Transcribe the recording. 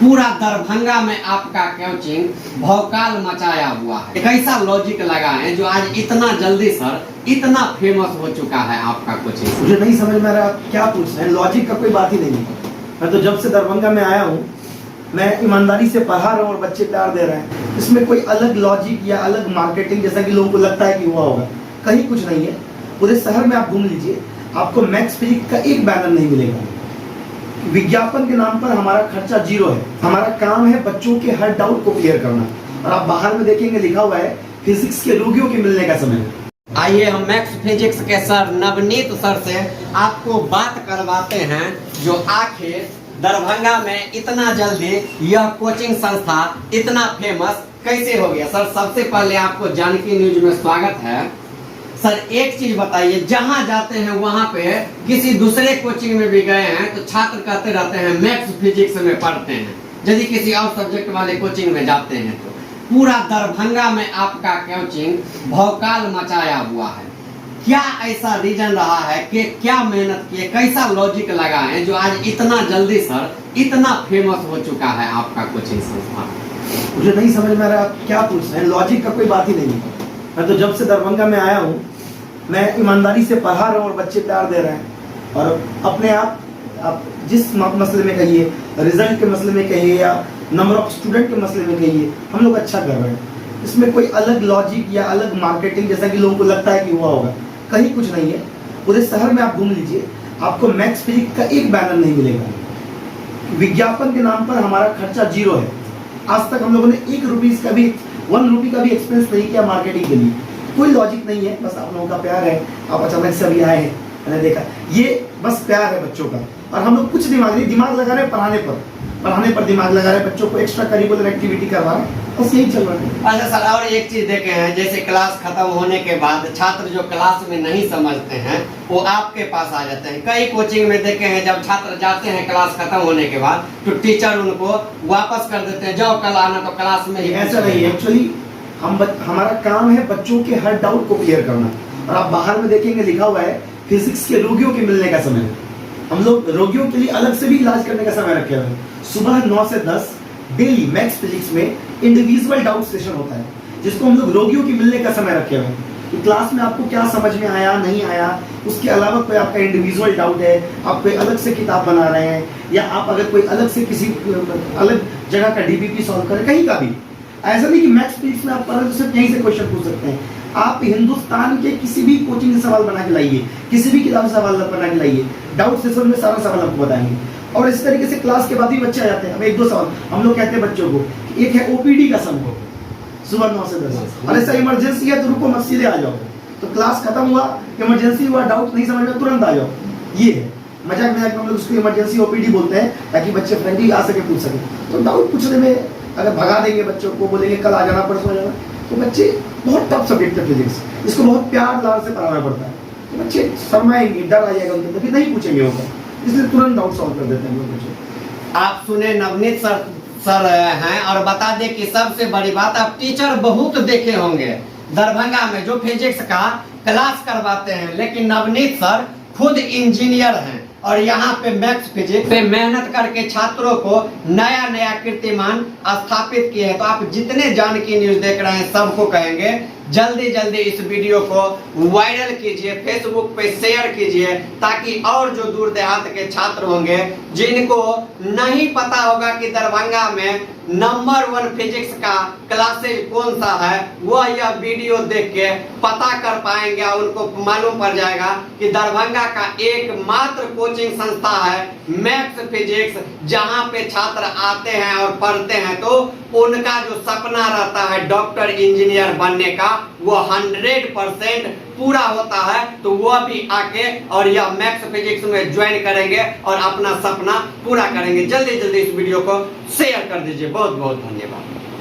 पूरा दरभंगा में आपका कोचिंग भौकाल मचाया हुआ है। कैसा लॉजिक लगा है जो आज इतना जल्दी सर इतना फेमस हो चुका है आपका कोचिंग? मुझे नहीं समझ में आ रहा आप क्या पूछ रहे हैं। लॉजिक का कोई बात ही नहीं है। मैं तो जब से दरभंगा में आया हूँ मैं ईमानदारी से पढ़ा रहा हूँ और बच्चे प्यार दे रहे हैं। इसमें कोई अलग लॉजिक या अलग मार्केटिंग जैसा कि लोगों को लगता है कि हुआ होगा, कहीं कुछ नहीं है। पूरे शहर में आप घूम लीजिए, आपको मैथ्स फिजिक्स का एक बैनर नहीं मिलेगा। विज्ञापन के नाम पर हमारा खर्चा जीरो है। हमारा काम है बच्चों के हर डाउट को क्लियर करना। और आप बाहर में देखेंगे लिखा हुआ है फिजिक्स के रोगियों के मिलने का समय। आइए हम मैथ्स फिजिक्स के सर नवनीत सर से आपको बात करवाते हैं जो आखिर दरभंगा में इतना जल्दी यह कोचिंग संस्था इतना फेमस कैसे हो गया। सर सबसे पहले आपको जानकी न्यूज में स्वागत है। सर एक चीज बताइए, जहां जाते हैं वहां पे किसी दूसरे कोचिंग में भी गए हैं तो छात्र कहते रहते हैं मैथ्स फिजिक्स में पढ़ते हैं, यदि किसी और सब्जेक्ट वाले कोचिंग में जाते हैं तो पूरा दरभंगा में आपका कोचिंग भौकाल मचाया हुआ है। क्या ऐसा रीजन रहा है कि क्या मेहनत किए, कैसा लॉजिक लगा है जो आज इतना जल्दी सर इतना फेमस हो चुका है आपका कोचिंग संस्था? मुझे नहीं समझ में आ रहा आप क्या पूछ रहे हैं। लॉजिक का कोई बात ही नहीं है। मैं तो जब से दरभंगा में आया हूँ मैं ईमानदारी से पढ़ा रहा हूँ और बच्चे प्यार दे रहे हैं। और अपने आप जिस मसले में कहिए, रिजल्ट के मसले में कहिए या नंबर ऑफ स्टूडेंट के मसले में कहिए, हम लोग अच्छा कर रहे हैं। इसमें कोई अलग लॉजिक या अलग मार्केटिंग जैसा कि लोगों को लगता है कि हुआ होगा, कहीं कुछ नहीं है। पूरे शहर में आप घूम लीजिए, आपको मैथ्स फिजिक्स का एक बैनर नहीं मिलेगा। विज्ञापन के नाम पर हमारा खर्चा जीरो है। आज तक हम लोगों ने 1 रुपीज का भी 1 रुपी का भी एक्सपेंस नहीं किया मार्केटिंग के लिए। कोई लॉजिक नहीं है, बस आप लोगों का प्यार है। आप अचानक से अभी आए हैं, मैंने देखा ये बस प्यार है बच्चों का। और हम लोग कुछ दिमाग लगा रहे हैं पढ़ाने पर दिमाग लगा रहे हैं, बच्चों को एक्स्ट्रा करिकुलर एक्टिविटी करवा रहे हैं, बस यही चल रहा है। अच्छा सर, और एक चीज देखे हैं, जैसे क्लास खत्म होने के बाद छात्र जो क्लास में नहीं समझते हैं वो आपके पास आ जाते हैं। कई कोचिंग में देखे हैं जब छात्र जाते हैं क्लास खत्म होने के बाद तो टीचर उनको वापस कर देते हैं, जाओ कल आना तो क्लास में ही। ऐसा नहीं है। एक्चुअली हमारा काम है बच्चों के हर डाउट को क्लियर करना। और आप बाहर में देखेंगे लिखा हुआ है फिजिक्स के रोगियों के मिलने का समय। हम लोग रोगियों के लिए अलग से भी इलाज करने का समय रखे हुए हैं। सुबह 9 से 10 डेली मैथ्स फिजिक्स में इंडिविजुअल डाउट सेशन होता है, जिसको हम लोग रोगियों की मिलने का समय रखे हुए हैं। तो क्लास में आपको क्या समझ में आया नहीं आया, उसके अलावा कोई आपका इंडिविजुअल डाउट है, आप कोई अलग से किताब बना रहे हैं या आप अगर कोई अलग से किसी अलग जगह का डीबीपी सॉल्व करें, कहीं का भी। ऐसा नहीं कि मैथ्स फिजिक्स में आप पढ़ रहे सिर्फ यहीं से क्वेश्चन पूछ सकते हैं। आप हिंदुस्तान के किसी भी कोचिंग से सवाल बना के लाइए, किसी भी किताब से सवाल बना के लाइए, डाउट सेशन में सारा सवाल आपको बताएंगे। और इस तरीके से क्लास के बाद भी बच्चे आ जाते हैं। अब 1-2 सवाल हम लोग कहते हैं बच्चों को, एक है ओपीडी का संभव सुबह 9 से 10, और ऐसा इमरजेंसी है तो रुको मत सीधे आ जाओ। तो क्लास खत्म हुआ, इमरजेंसी हुआ, डाउट नहीं समझ में तुरंत आ जाओ। ये है मजाक में हम लोग उसको इमरजेंसी ओपीडी बोलते हैं, ताकि बच्चे फ्रेंडली आ सके, पूछ सके। तो डाउट पूछने में अगर भगा देंगे बच्चों को, बोलेंगे कल आ जाना परसों आ जाना, तो बच्चे बहुत टफ सब्जेक्ट है फिजिक्स, इसको बहुत प्यार लाल से पढ़ाना पड़ता है। तो बच्चे शर्माएंगे, डर आ जाएगा उनके, फिर नहीं पूछेंगे वो, इसलिए तुरंत डाउट सॉल्व कर देते हैं लोग बच्चे। आप सुने नवनीत सर हैं, और बता दें कि सबसे बड़ी बात आप टीचर बहुत देखे होंगे दरभंगा में जो फिजिक्स का क्लास करवाते हैं, लेकिन नवनीत सर खुद इंजीनियर हैं और यहाँ पे मैथ्स फिजिक्स पे मेहनत करके छात्रों को नया नया कीर्तिमान स्थापित किए हैं। तो आप जितने जानकी न्यूज देख रहे हैं सबको कहेंगे जल्दी जल्दी इस वीडियो को वायरल कीजिए, फेसबुक पे शेयर कीजिए, ताकि और जो दूर देहात के छात्र होंगे जिनको नहीं पता होगा कि दरभंगा में नंबर 1 फिजिक्स का क्लासेज कौन सा है, वह यह वीडियो देख के पता कर पाएंगे और उनको मालूम पड़ जाएगा कि दरभंगा का एकमात्र कोचिंग संस्था है मैथ्स फिजिक्स, जहां पे छात्र आते हैं और पढ़ते हैं तो उनका जो सपना रहता है डॉक्टर इंजीनियर बनने का वो 100% पूरा होता है। तो वह भी आके और यह मैथ्स फिजिक्स में ज्वाइन करेंगे और अपना सपना पूरा करेंगे। जल्दी जल्दी इस वीडियो को शेयर कर दीजिए। बहुत बहुत धन्यवाद।